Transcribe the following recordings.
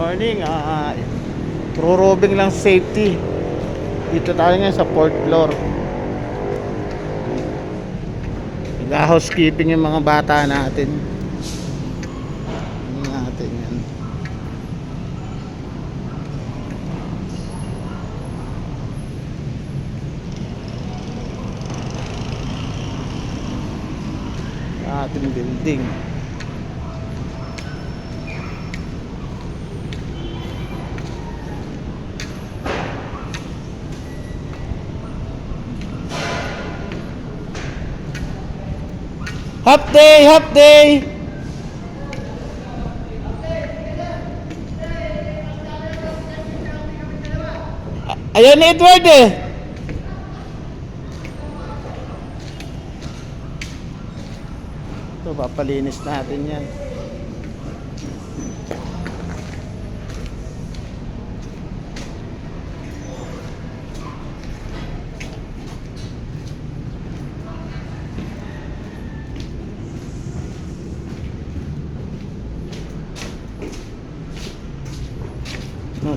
Morning, pro-robing lang safety. Dito tayo ngayon sa 4th floor. Nag-housekeeping yung mga bata natin. Yan. Ating building. Half day, half day. Ayan ni Edward eh. Ito, papalinis natin yan.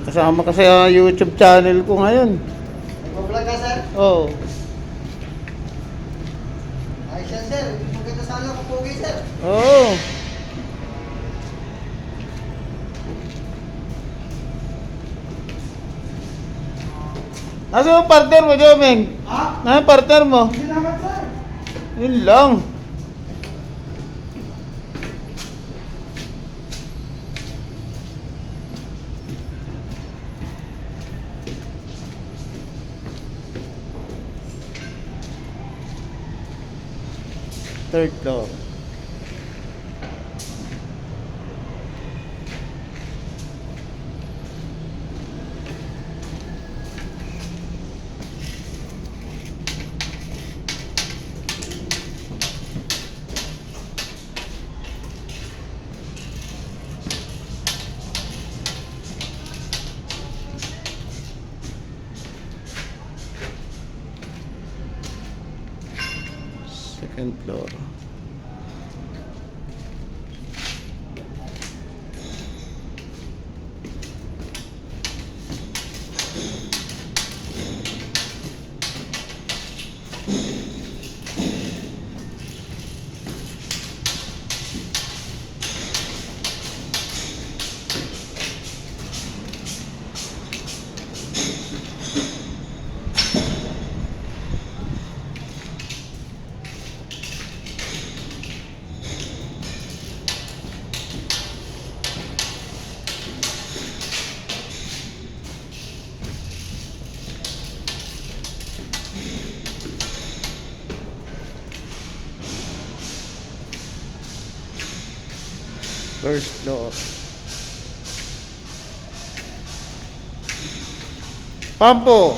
Kasama kasi sa YouTube channel ko ngayon. Nag-vlog ka, sir? Oo. Ayos yan, sir. Maganda sana kung pogi, sir. Oo. Nasa yung partner mo, Jomeng? Ha? Nasa yung partner mo? Hindi naman, sir. Yun lang. Third floor. Second floor. First floor. Pampo.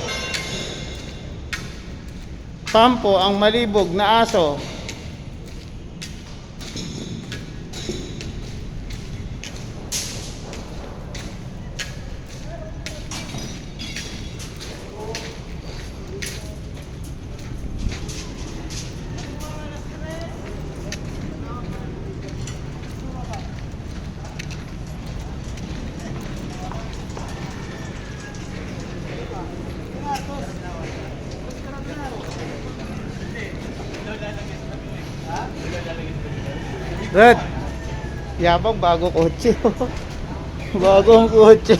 Pampo ang malibog na aso. Red, yabang bago kotse. Bagong kotse.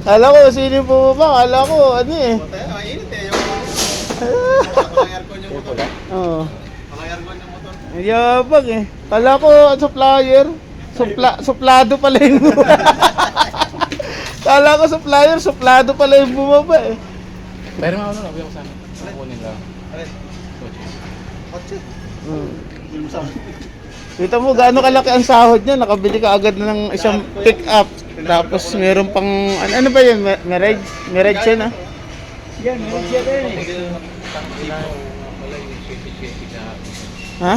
Kala ko sino bumaba, kala ko ano eh. Mainit eh. Walang aircon yung motor. Oo. Walang aircon yung motor. Yabang eh. Kala ko supplier. Suplado pala yung Kala ko supplier, suplado pala yung bumaba eh. Pero ano lang, yung sana. Kunin lang. Alin? Kotse. Kita mo gaano kalaki ang sahod niya, nakabili ka agad ng isang pick up. Tapos meron pang ano ba yun? Mirage? Mirage yan ah. Yan, meron siya rin. Ha?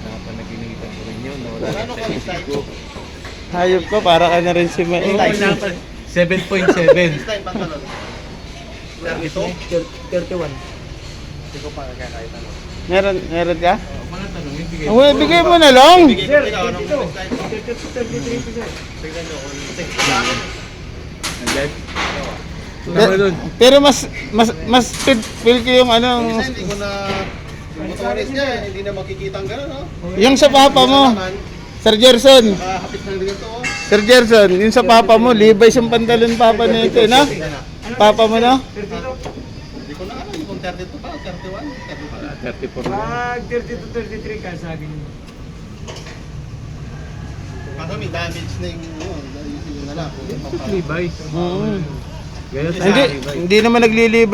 Napanaginitan ko rin yun. Wala na sa isip ko. Hayop ko, para ka na rin si Mae. 7.7. Time pantalon. Ito? 31. Hindi ko pa kakakait ano. Meron ka? Mga tanong, yung bigay. Uy, bigay mo na lang. Bigay ko ikaw, anong style? Tingnan nyo kung tingnan. Andyan? Tama dun. Pero mas feel ko yung ano, Minsan hindi ko na yung motoris niya, hindi na makikita ang gano'n, no? yung sa papa mo, Sir Gerson. Hapit lang din ito, oh. Sir Gerson, yung sa papa mo, Levi's yung pantalon papa nito, no? Papa mo, no? Hindi ko na alam kung 32 pa, 31, 35. 34 na. Pag 30 to 33 ka, sabi niyo. Kaso may damage na yung, yun na lang. Levi's. Oo. Ganyan sa Hindi, Levi's. hindi naman naglilibay